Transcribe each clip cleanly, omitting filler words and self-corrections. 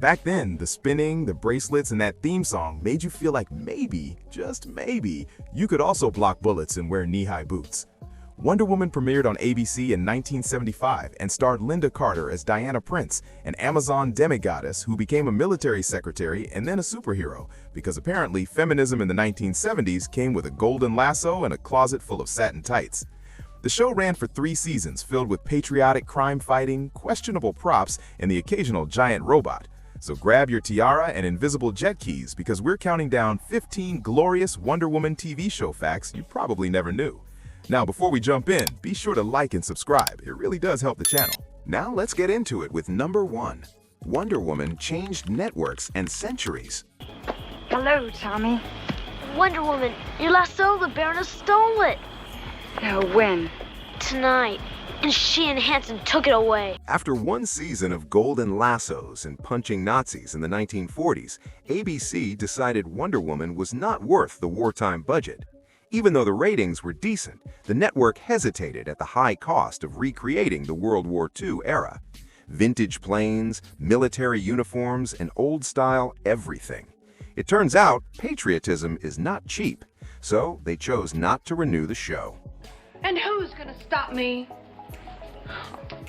Back then, the spinning, the bracelets, and that theme song made you feel like maybe, just maybe, you could also block bullets and wear knee-high boots. Wonder Woman premiered on ABC in 1975 and starred Lynda Carter as Diana Prince, an Amazon demigoddess who became a military secretary and then a superhero, because apparently feminism in the 1970s came with a golden lasso and a closet full of satin tights. The show ran for 3 seasons filled with patriotic crime-fighting, questionable props, and the occasional giant robot. So grab your tiara and invisible jet keys because we're counting down 15 glorious Wonder Woman TV show facts you probably never knew. Now, before we jump in, be sure to like and subscribe. It really does help the channel. Now let's get into it with number 1. Wonder Woman changed networks and centuries. Hello, Tommy. Wonder Woman, your lasso, the Baroness stole it. No, when? Tonight. And she and Hanson took it away. After 1 season of golden lassos and punching Nazis in the 1940s, ABC decided Wonder Woman was not worth the wartime budget. Even though the ratings were decent, the network hesitated at the high cost of recreating the World War II era. Vintage planes, military uniforms, and old-style everything. It turns out patriotism is not cheap, so they chose not to renew the show. And who's gonna stop me?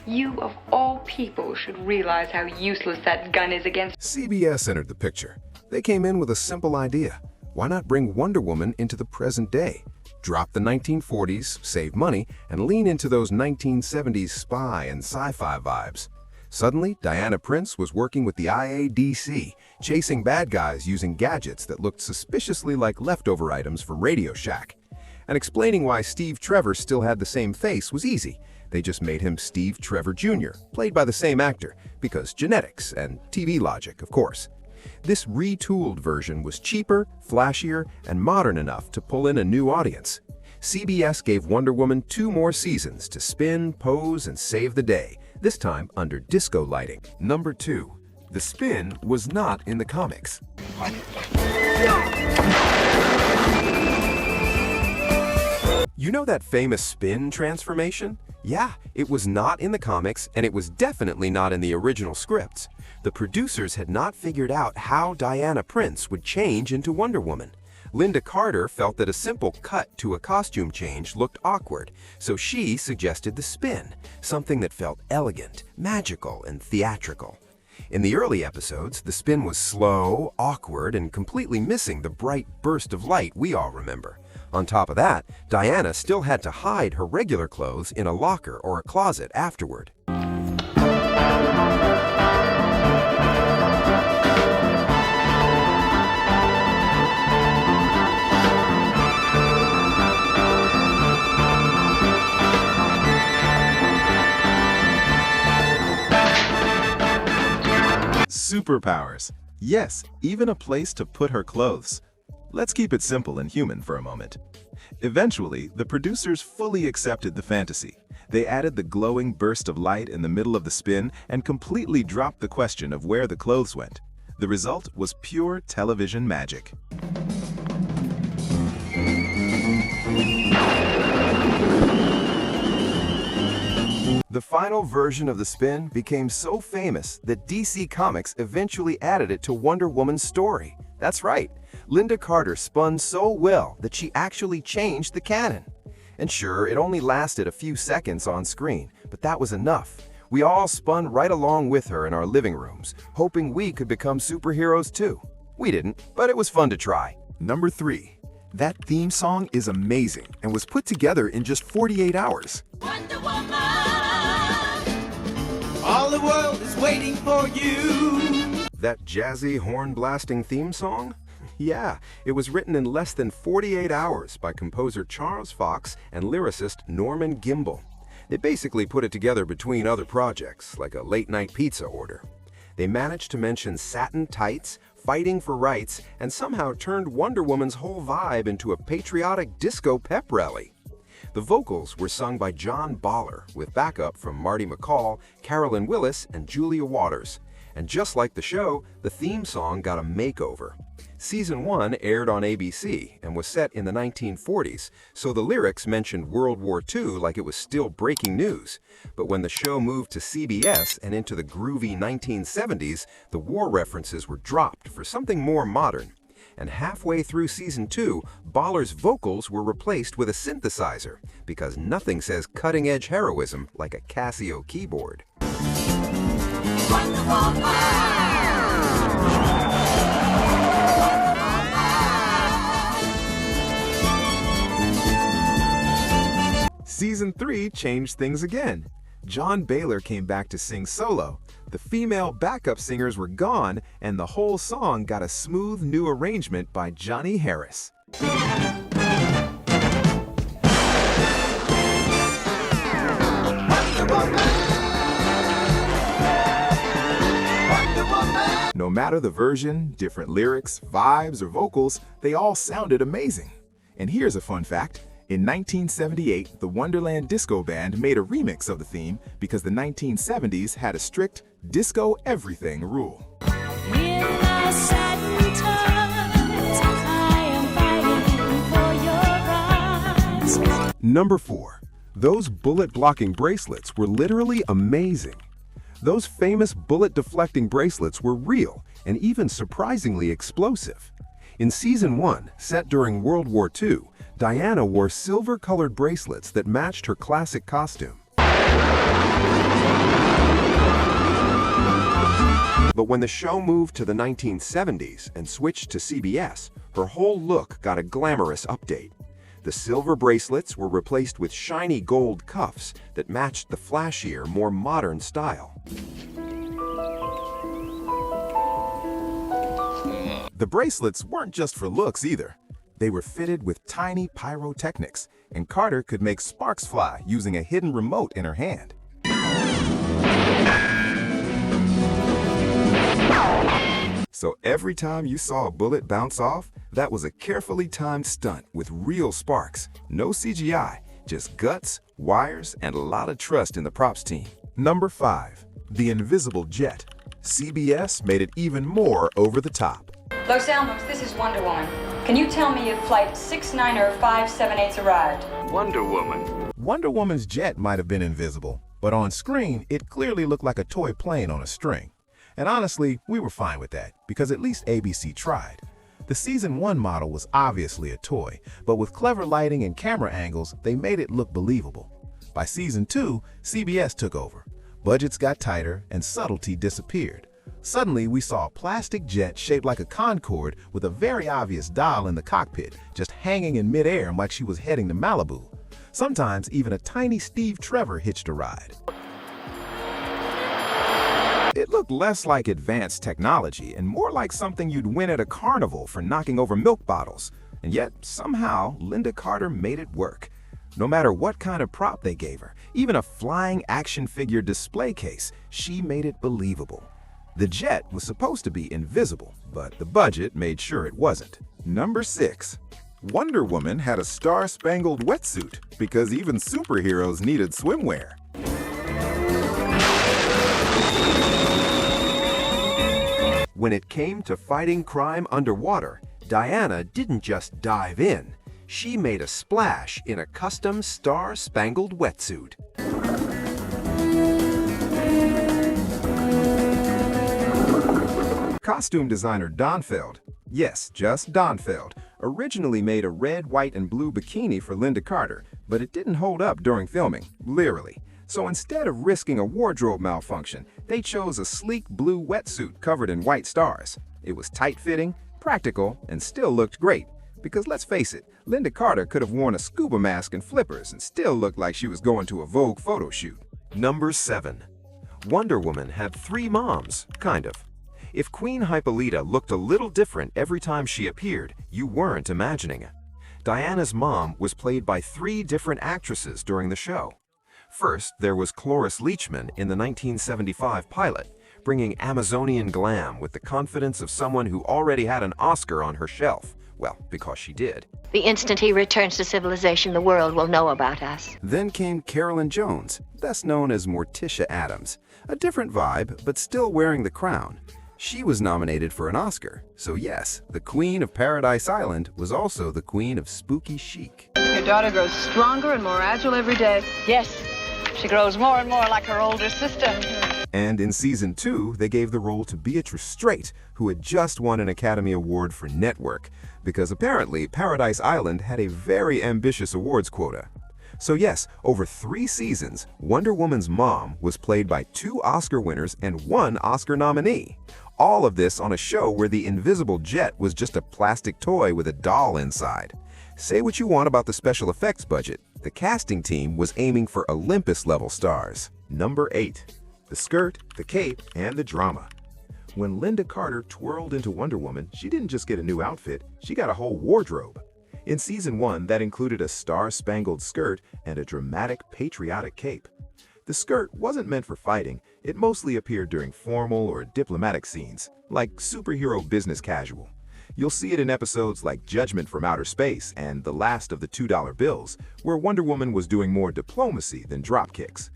You, of all people, should realize how useless that gun is against... CBS entered the picture. They came in with a simple idea. Why not bring Wonder Woman into the present day? Drop the 1940s, save money, and lean into those 1970s spy and sci-fi vibes. Suddenly, Diana Prince was working with the IADC, chasing bad guys using gadgets that looked suspiciously like leftover items from Radio Shack. And explaining why Steve Trevor still had the same face was easy. They just made him Steve Trevor Jr., played by the same actor, because genetics and TV logic, of course. This retooled version was cheaper, flashier, and modern enough to pull in a new audience. CBS gave Wonder Woman 2 more seasons to spin, pose, and save the day, this time under disco lighting. Number 2. The spin was not in the comics. You know that famous spin transformation? Yeah, it was not in the comics, and it was definitely not in the original scripts. The producers had not figured out how Diana Prince would change into Wonder Woman. Lynda Carter felt that a simple cut to a costume change looked awkward, so she suggested the spin, something that felt elegant, magical, and theatrical. In the early episodes, the spin was slow, awkward, and completely missing the bright burst of light we all remember. On top of that, Diana still had to hide her regular clothes in a locker or a closet afterward. Superpowers. Yes, even a place to put her clothes. Let's keep it simple and human for a moment. Eventually, the producers fully accepted the fantasy. They added the glowing burst of light in the middle of the spin and completely dropped the question of where the clothes went. The result was pure television magic. The final version of the spin became so famous that DC Comics eventually added it to Wonder Woman's story. That's right, Lynda Carter spun so well that she actually changed the canon. And sure, it only lasted a few seconds on screen, but that was enough. We all spun right along with her in our living rooms, hoping we could become superheroes too. We didn't, but it was fun to try. Number 3. That theme song is amazing and was put together in just 48 hours. Wonder Woman, all the world is waiting for you. That jazzy horn-blasting theme song? Yeah, it was written in less than 48 hours by composer Charles Fox and lyricist Norman Gimbel. They basically put it together between other projects, like a late-night pizza order. They managed to mention satin tights, fighting for rights, and somehow turned Wonder Woman's whole vibe into a patriotic disco pep rally. The vocals were sung by John Baller, with backup from Marty McCall, Carolyn Willis, and Julia Waters. And just like the show, the theme song got a makeover. Season 1 aired on ABC and was set in the 1940s, so the lyrics mentioned World War II like it was still breaking news. But when the show moved to CBS and into the groovy 1970s, the war references were dropped for something more modern. And halfway through Season 2, Baller's vocals were replaced with a synthesizer, because nothing says cutting-edge heroism like a Casio keyboard. Season 3 changed things again. John Baylor came back to sing solo. The female backup singers were gone, and the whole song got a smooth new arrangement by Johnny Harris. No matter the version, different lyrics, vibes, or vocals, they all sounded amazing. And here's a fun fact. In 1978, the Wonderland Disco Band made a remix of the theme because the 1970s had a strict disco everything rule. Number 4. Those bullet-blocking bracelets were literally amazing. Those famous bullet-deflecting bracelets were real and even surprisingly explosive. In Season 1, set during World War II, Diana wore silver-colored bracelets that matched her classic costume. But when the show moved to the 1970s and switched to CBS, her whole look got a glamorous update. The silver bracelets were replaced with shiny gold cuffs that matched the flashier, more modern style. The bracelets weren't just for looks either. They were fitted with tiny pyrotechnics, and Carter could make sparks fly using a hidden remote in her hand. So every time you saw a bullet bounce off, that was a carefully timed stunt with real sparks. No CGI, just guts, wires, and a lot of trust in the props team. Number 5. The Invisible Jet. CBS made it even more over the top. Los Alamos, this is Wonder Woman. Can you tell me if Flight 69 or 578's arrived? Wonder Woman. Wonder Woman's jet might have been invisible, but on screen, it clearly looked like a toy plane on a string. And honestly, we were fine with that, because at least ABC tried. The Season 1 model was obviously a toy, but with clever lighting and camera angles, they made it look believable. By Season 2, CBS took over. Budgets got tighter, and subtlety disappeared. Suddenly, we saw a plastic jet shaped like a Concorde with a very obvious doll in the cockpit, just hanging in midair like she was heading to Malibu. Sometimes, even a tiny Steve Trevor hitched a ride. It looked less like advanced technology and more like something you'd win at a carnival for knocking over milk bottles. And yet, somehow, Lynda Carter made it work. No matter what kind of prop they gave her, even a flying action figure display case, she made it believable. The jet was supposed to be invisible, but the budget made sure it wasn't. Number 6. Wonder Woman had a star-spangled wetsuit because even superheroes needed swimwear. When it came to fighting crime underwater, Diana didn't just dive in. She made a splash in a custom star-spangled wetsuit. Costume designer Don Feld, yes, just Don Feld, originally made a red, white, and blue bikini for Lynda Carter, but it didn't hold up during filming, literally. So instead of risking a wardrobe malfunction, they chose a sleek blue wetsuit covered in white stars. It was tight-fitting, practical, and still looked great. Because let's face it, Lynda Carter could have worn a scuba mask and flippers and still looked like she was going to a Vogue photo shoot. Number 7. Wonder Woman had 3 moms, kind of. If Queen Hippolyta looked a little different every time she appeared, you weren't imagining it. Diana's mom was played by 3 different actresses during the show. First, there was Cloris Leachman in the 1975 pilot, bringing Amazonian glam with the confidence of someone who already had an Oscar on her shelf, Well, because she did. The instant he returns to civilization, the world will know about us. Then came Carolyn Jones, best known as Morticia Addams. A different vibe, but still wearing the crown. She was nominated for an Oscar, so yes, the Queen of Paradise Island was also the Queen of Spooky Chic. Your daughter grows stronger and more agile every day. Yes, she grows more and more like her older sister. And in season 2, they gave the role to Beatrice Straight, who had just won an Academy Award for Network, because apparently Paradise Island had a very ambitious awards quota. So yes, over 3 seasons, Wonder Woman's mom was played by 2 Oscar winners and 1 Oscar nominee. All of this on a show where the invisible jet was just a plastic toy with a doll inside. Say what you want about the special effects budget, the casting team was aiming for Olympus-level stars. Number 8. The skirt, the cape, and the drama. When Lynda Carter twirled into Wonder Woman, she didn't just get a new outfit, she got a whole wardrobe. In season 1, that included a star-spangled skirt and a dramatic patriotic cape. The skirt wasn't meant for fighting, it mostly appeared during formal or diplomatic scenes, like superhero business casual. You'll see it in episodes like Judgment from Outer Space and The Last of the $2 Bills, where Wonder Woman was doing more diplomacy than dropkicks.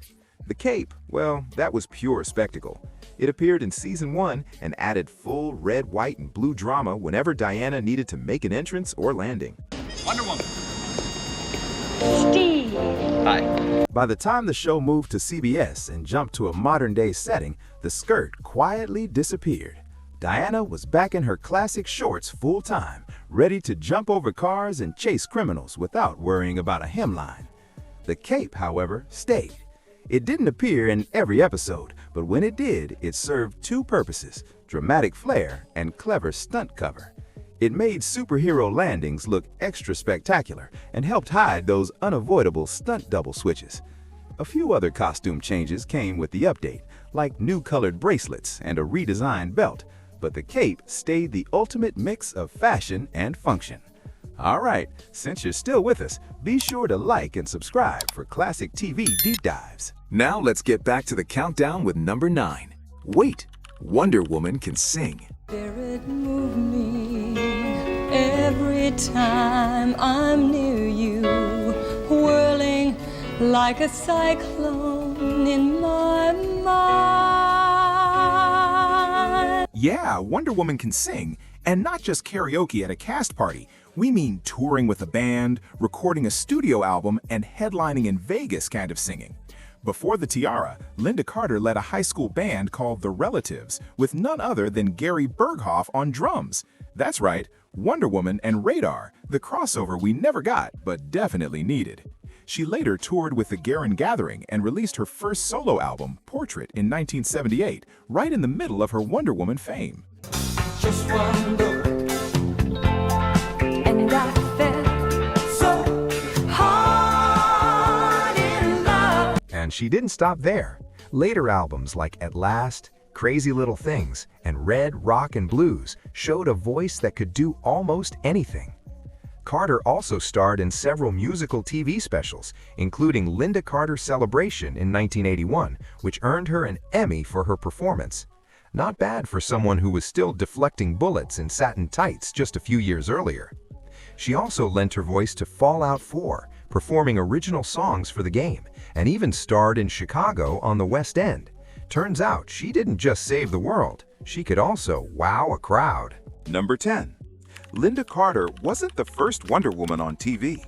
The cape, well, that was pure spectacle. It appeared in season 1 and added full red, white, and blue drama whenever Diana needed to make an entrance or landing. Wonder Woman. Steve. Hi. By the time the show moved to CBS and jumped to a modern-day setting, the skirt quietly disappeared. Diana was back in her classic shorts full-time, ready to jump over cars and chase criminals without worrying about a hemline. The cape, however, stayed. It didn't appear in every episode, but when it did, it served 2 purposes: dramatic flair and clever stunt cover. It made superhero landings look extra spectacular and helped hide those unavoidable stunt double switches. A few other costume changes came with the update, like new colored bracelets and a redesigned belt, but the cape stayed the ultimate mix of fashion and function. Alright, since you're still with us, be sure to like and subscribe for classic TV deep dives. Now let's get back to the countdown with number 9. Wait, Wonder Woman can sing. Spirit move me every time I'm near you, whirling like a cyclone in my mind. Yeah, Wonder Woman can sing, and not just karaoke at a cast party. We mean touring with a band, recording a studio album, and headlining in Vegas kind of singing. Before the tiara, Lynda Carter led a high school band called The Relatives, with none other than Gary Berghoff on drums. That's right, Wonder Woman and Radar, the crossover we never got, but definitely needed. She later toured with the Garin Gathering and released her first solo album, Portrait, in 1978, right in the middle of her Wonder Woman fame. Just one look. And I felt So hard in love. And she didn't stop there. Later albums like At Last, Crazy Little Things, and Red, Rock and Blues showed a voice that could do almost anything. Carter also starred in several musical TV specials, including Lynda Carter Celebration in 1981, which earned her an Emmy for her performance. Not bad for someone who was still deflecting bullets in satin tights just a few years earlier. She also lent her voice to Fallout 4, performing original songs for the game, and even starred in Chicago on the West End. Turns out she didn't just save the world, she could also wow a crowd. Number 10. Lynda Carter wasn't the first Wonder Woman on TV.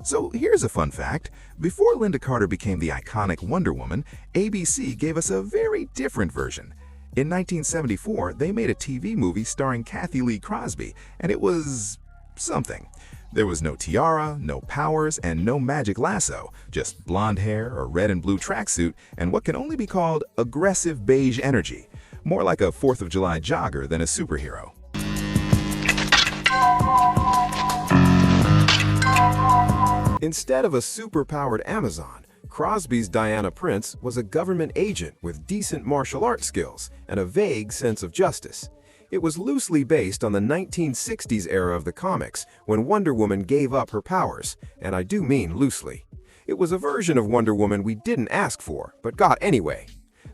So here's a fun fact. Before Lynda Carter became the iconic Wonder Woman, ABC gave us a very different version. In 1974, they made a TV movie starring Kathy Lee Crosby, and it was something. There was no tiara, no powers, and no magic lasso, just blonde hair, a red and blue tracksuit, and what can only be called aggressive beige energy. More like a 4th of July jogger than a superhero. Instead of a super-powered Amazon, Crosby's Diana Prince was a government agent with decent martial arts skills and a vague sense of justice. It was loosely based on the 1960s era of the comics, when Wonder Woman gave up her powers, and I do mean loosely. It was a version of Wonder Woman we didn't ask for, but got anyway.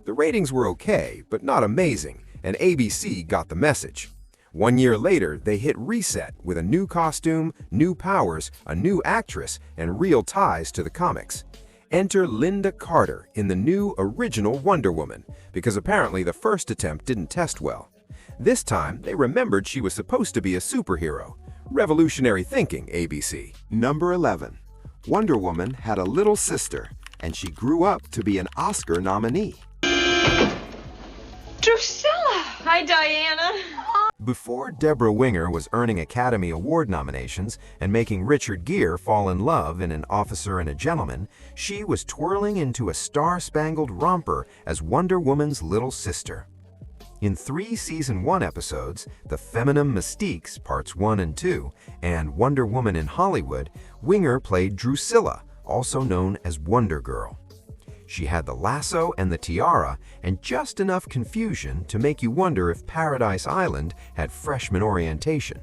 The ratings were okay, but not amazing, and ABC got the message. 1 year later, they hit reset with a new costume, new powers, a new actress, and real ties to the comics. Enter Lynda Carter in the new original Wonder Woman, because apparently the first attempt didn't test well. This time, they remembered she was supposed to be a superhero. Revolutionary thinking, ABC. Number 11. Wonder Woman had a little sister, and she grew up to be an Oscar nominee. Drusilla! Hi, Diana. Before Deborah Winger was earning Academy Award nominations and making Richard Gere fall in love in An Officer and a Gentleman, she was twirling into a star-spangled romper as Wonder Woman's little sister. In 3 Season 1 episodes, The Feminine Mystiques Parts 1 and 2, and Wonder Woman in Hollywood, Winger played Drusilla, also known as Wonder Girl. She had the lasso and the tiara, and just enough confusion to make you wonder if Paradise Island had freshman orientation.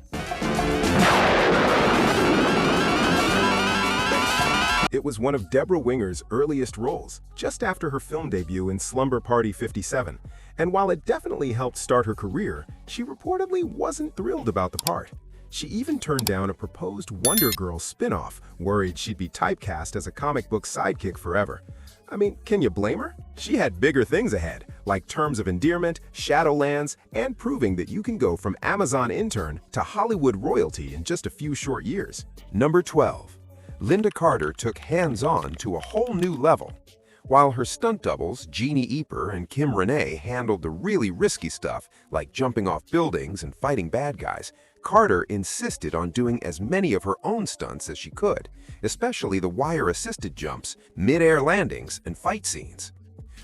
It was one of Deborah Winger's earliest roles, just after her film debut in Slumber Party 57, and while it definitely helped start her career, she reportedly wasn't thrilled about the part. She even turned down a proposed Wonder Girl spin-off, worried she'd be typecast as a comic book sidekick forever. I mean, can you blame her? She had bigger things ahead, like Terms of Endearment, Shadowlands, and proving that you can go from Amazon intern to Hollywood royalty in just a few short years. Number 12. Lynda Carter took hands-on to a whole new level. While her stunt doubles, Jeannie Eaper and Kim Renee, handled the really risky stuff like jumping off buildings and fighting bad guys, Carter insisted on doing as many of her own stunts as she could, especially the wire-assisted jumps, mid-air landings, and fight scenes.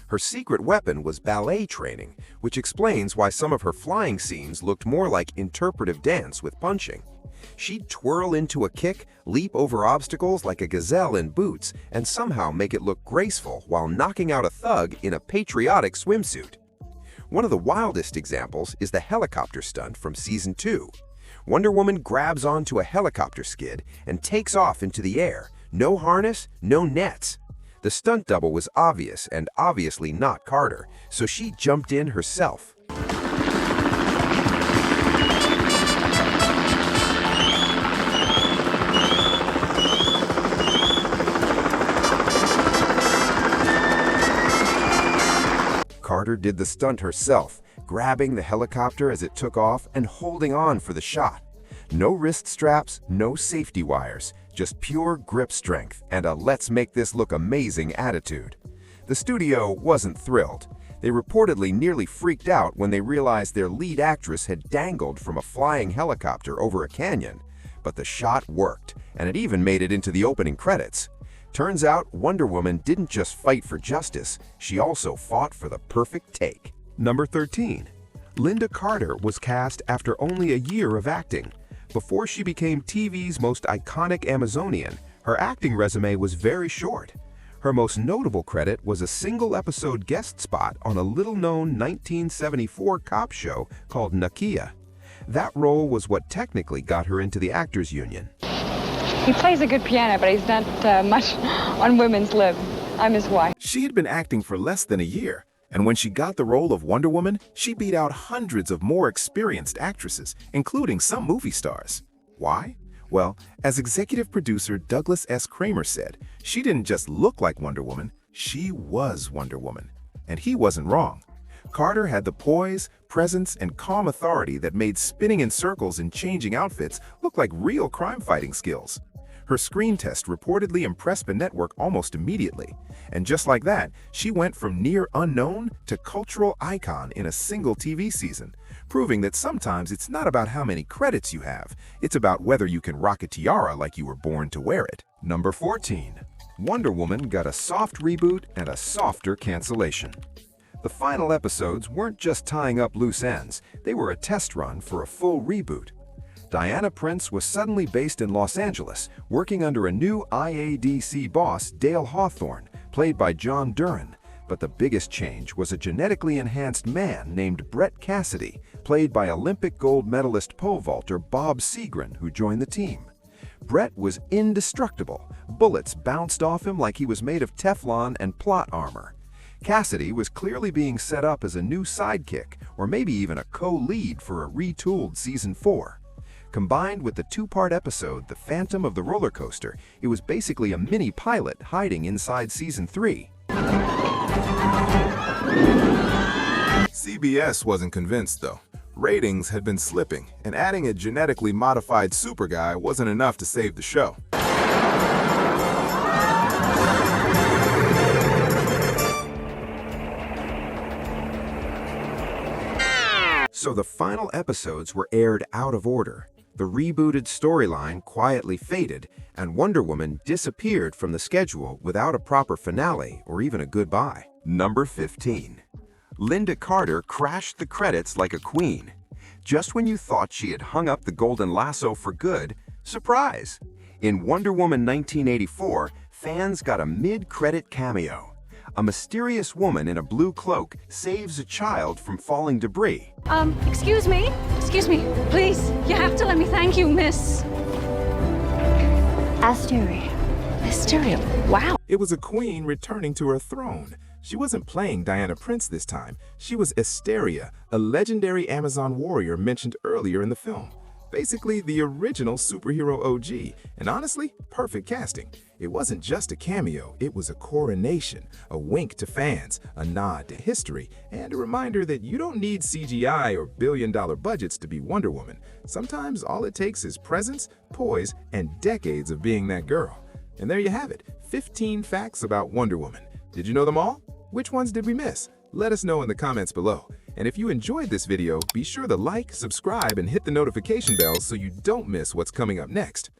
Her secret weapon was ballet training, which explains why some of her flying scenes looked more like interpretive dance with punching. She'd twirl into a kick, leap over obstacles like a gazelle in boots, and somehow make it look graceful while knocking out a thug in a patriotic swimsuit. One of the wildest examples is the helicopter stunt from Season 2. Wonder Woman grabs onto a helicopter skid and takes off into the air. No harness, no nets. The stunt double was obvious and obviously not Carter, so she jumped in herself. Carter did the stunt herself, grabbing the helicopter as it took off and holding on for the shot. No wrist straps, no safety wires, just pure grip strength and a let's make this look amazing attitude. The studio wasn't thrilled. They reportedly nearly freaked out when they realized their lead actress had dangled from a flying helicopter over a canyon. But the shot worked, and it even made it into the opening credits. Turns out Wonder Woman didn't just fight for justice, she also fought for the perfect take. Number 13. Lynda Carter was cast after only a year of acting. Before she became TV's most iconic Amazonian, her acting resume was very short. Her most notable credit was a single-episode guest spot on a little-known 1974 cop show called Nakia. That role was what technically got her into the Actors Union. He plays a good piano, but he's not much on women's lib. I'm his wife. She had been acting for less than a year, and when she got the role of Wonder Woman, she beat out hundreds of more experienced actresses, including some movie stars. Why? Well, as executive producer Douglas S. Kramer said, she didn't just look like Wonder Woman, she was Wonder Woman. And he wasn't wrong. Carter had the poise, presence, and calm authority that made spinning in circles and changing outfits look like real crime-fighting skills. Her screen test reportedly impressed the network almost immediately. And just like that, she went from near unknown to cultural icon in a single TV season, proving that sometimes it's not about how many credits you have, it's about whether you can rock a tiara like you were born to wear it. Number 14. Wonder Woman got a soft reboot and a softer cancellation. The final episodes weren't just tying up loose ends, they were a test run for a full reboot. Diana Prince was suddenly based in Los Angeles, working under a new IADC boss, Dale Hawthorne, played by John Duran. But the biggest change was a genetically enhanced man named Brett Cassidy, played by Olympic gold medalist pole vaulter Bob Seagren, who joined the team. Brett was indestructible. Bullets bounced off him like he was made of Teflon and plot armor. Cassidy was clearly being set up as a new sidekick, or maybe even a co-lead for a retooled Season 4. Combined with the two-part episode, The Phantom of the Roller Coaster, it was basically a mini pilot hiding inside Season 3. CBS wasn't convinced, though. Ratings had been slipping, and adding a genetically modified super guy wasn't enough to save the show. So the final episodes were aired out of order. The rebooted storyline quietly faded, and Wonder Woman disappeared from the schedule without a proper finale or even a goodbye. Number 15. Lynda Carter crashed the credits like a queen. Just when you thought she had hung up the golden lasso for good, surprise! In Wonder Woman 1984, fans got a mid-credit cameo. A mysterious woman in a blue cloak saves a child from falling debris. Excuse me, please. You have to let me thank you, Miss Asteria. Hysteria. Wow. It was a queen returning to her throne. She wasn't playing Diana Prince this time. She was Asteria, a legendary Amazon warrior mentioned earlier in the film. Basically, the original superhero OG, and honestly, perfect casting. It wasn't just a cameo, it was a coronation, a wink to fans, a nod to history, and a reminder that you don't need CGI or billion-dollar budgets to be Wonder Woman. Sometimes all it takes is presence, poise, and decades of being that girl. And there you have it, 15 facts about Wonder Woman. Did you know them all? Which ones did we miss? Let us know in the comments below. And if you enjoyed this video, be sure to like, subscribe, and hit the notification bell so you don't miss what's coming up next.